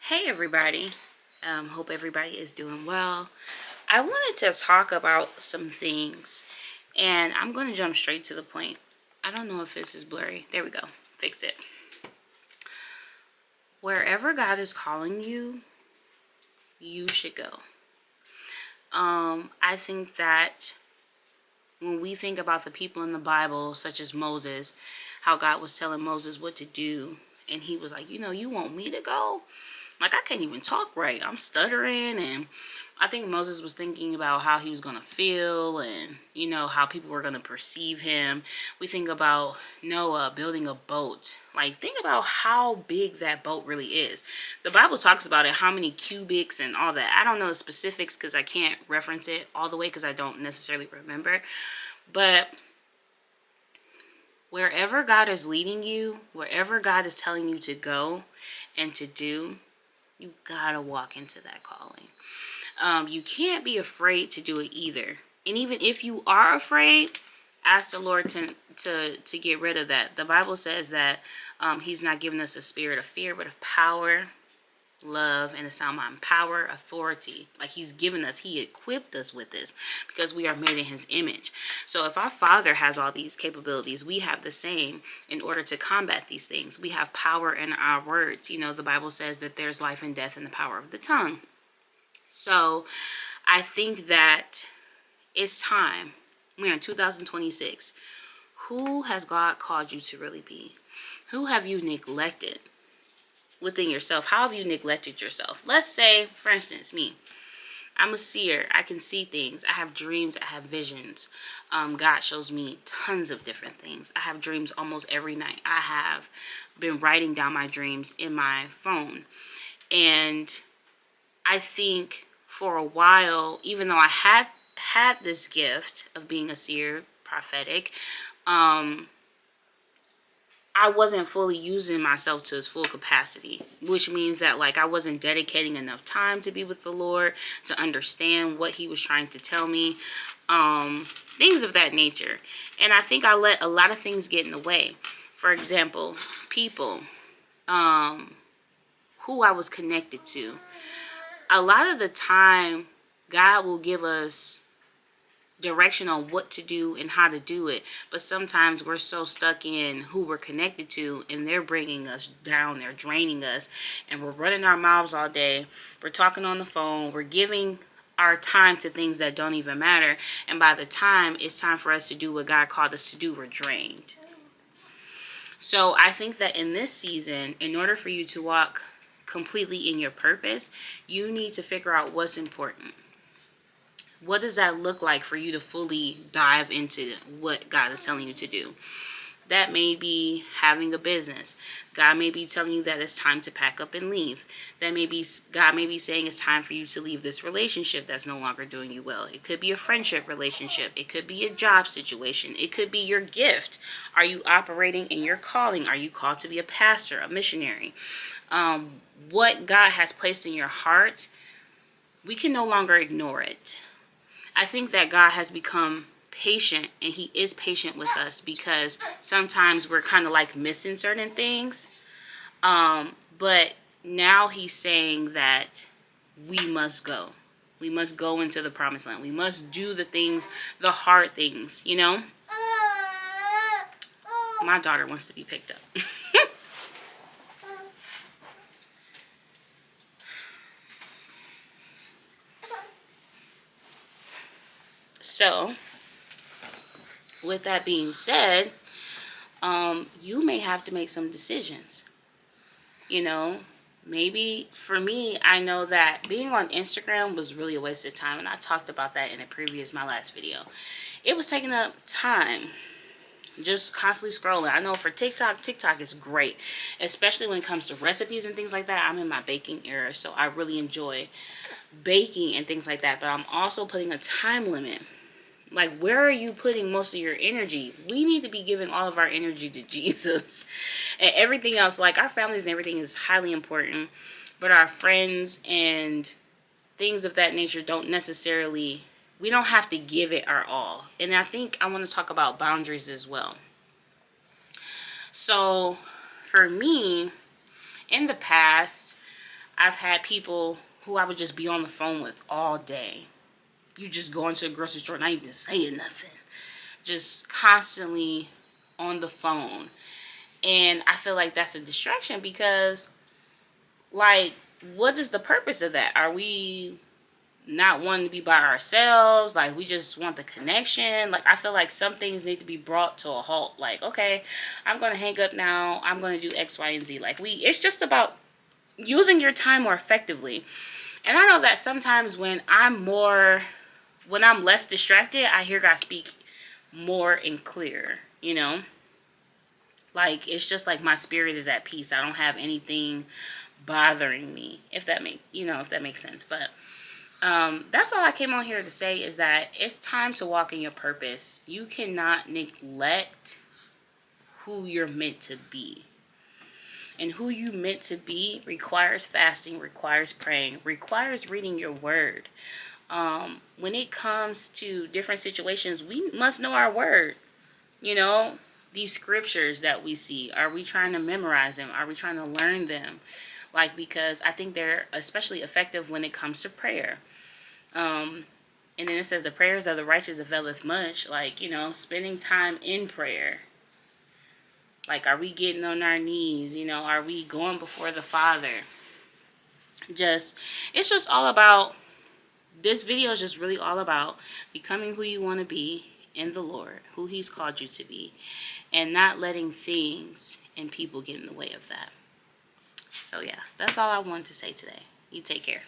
Hey everybody, hope everybody is doing well. I wanted to talk about some things and I'm going to jump straight to the point. I don't know if this is blurry. There we go. Fixed it. Wherever God is calling you, you should go. I think that when we think about the people in the Bible, such as Moses, how God was telling Moses what to do, and he was like, you want me to go? Like, I can't even talk right. I'm stuttering. And I think Moses was thinking about how he was going to feel and, how people were going to perceive him. We think about Noah building a boat. Like, think about how big that boat really is. The Bible talks about it, how many cubics and all that. I don't know the specifics because I can't reference it all the way because I don't necessarily remember. But wherever God is leading you, wherever God is telling you to go and to do, you gotta walk into that calling. You can't be afraid to do it either. And even if you are afraid, ask the Lord to get rid of that. The Bible says that He's not giving us a spirit of fear, but of power, love, and a sound mind. Power, authority. Like He's given us, He equipped us with this because we are made in His image. So if our Father has all these capabilities, we have the same in order to combat these things. We have power in our words. The Bible says that there's life and death in the power of the tongue. So I think that it's time. We're in 2026. Who has God called you to really be? Who have you neglected within yourself? How have you neglected yourself? Let's say, for instance, me. I'm a seer. I can see things. I have dreams. I have visions. God shows me tons of different things. I have dreams almost every night. I have been writing down my dreams in my phone. And I think for a while, even though I had this gift of being a seer, prophetic, I wasn't fully using myself to its full capacity, which means that I wasn't dedicating enough time to be with the Lord, to understand what He was trying to tell me, things of that nature. And I think I let a lot of things get in the way. For example, people, who I was connected to. A lot of the time, God will give us direction on what to do and how to do it, but sometimes we're so stuck in who we're connected to and they're bringing us down, they're draining us, and we're running our mouths all day, we're talking on the phone, we're giving our time to things that don't even matter, and by the time it's time for us to do what God called us to do, we're drained. So I think that in this season, in order for you to walk completely in your purpose, you need to figure out what's important. What does that look like for you to fully dive into what God is telling you to do? That may be having a business. God may be telling you that it's time to pack up and leave. That may be God may be saying it's time for you to leave this relationship that's no longer doing you well. It could be a friendship relationship. It could be a job situation. It could be your gift. Are you operating in your calling? Are you called to be a pastor, a missionary? What God has placed in your heart, we can no longer ignore it. I think that God has become patient, and He is patient with us because sometimes we're kind of missing certain things. But now He's saying that we must go. We must go into the promised land. We must do the things, the hard things, My daughter wants to be picked up. So, with that being said, you may have to make some decisions. Maybe for me, I know that being on Instagram was really a waste of time, and I talked about that in my last video. It was taking up time, just constantly scrolling. I know for TikTok is great, especially when it comes to recipes and things like that. I'm in my baking era, so I really enjoy baking and things like that, but I'm also putting a time limit. Where are you putting most of your energy? We need to be giving all of our energy to Jesus. And everything else, our families and everything, is highly important. But our friends and things of that nature we don't have to give it our all. And I think I want to talk about boundaries as well. So, for me, in the past, I've had people who I would just be on the phone with all day. You just go into a grocery store, not even saying nothing. Just constantly on the phone. And I feel like that's a distraction because, like, what is the purpose of that? Are we not wanting to be by ourselves? Like, we just want the connection? Like, I feel like some things need to be brought to a halt. Like, okay, I'm going to hang up now. I'm going to do X, Y, and Z. Like, it's just about using your time more effectively. And I know that sometimes when I'm less distracted, I hear God speak more and clearer, you know? Like, it's just like my spirit is at peace. I don't have anything bothering me, if that makes sense. But that's all I came on here to say, is that it's time to walk in your purpose. You cannot neglect who you're meant to be. And who you meant to be requires fasting, requires praying, requires reading your word. When it comes to different situations, we must know our word. You know, these scriptures that we see, are we trying to memorize them? Are we trying to learn them? Like, because I think they're especially effective when it comes to prayer. And then it says the prayers of the righteous availeth much. Like, you know, spending time in prayer. Like, are we getting on our knees? You know, are we going before the Father? It's just all about, this video is just really all about becoming who you want to be in the Lord, who He's called you to be, and not letting things and people get in the way of that. So yeah, that's all I wanted to say today. You take care.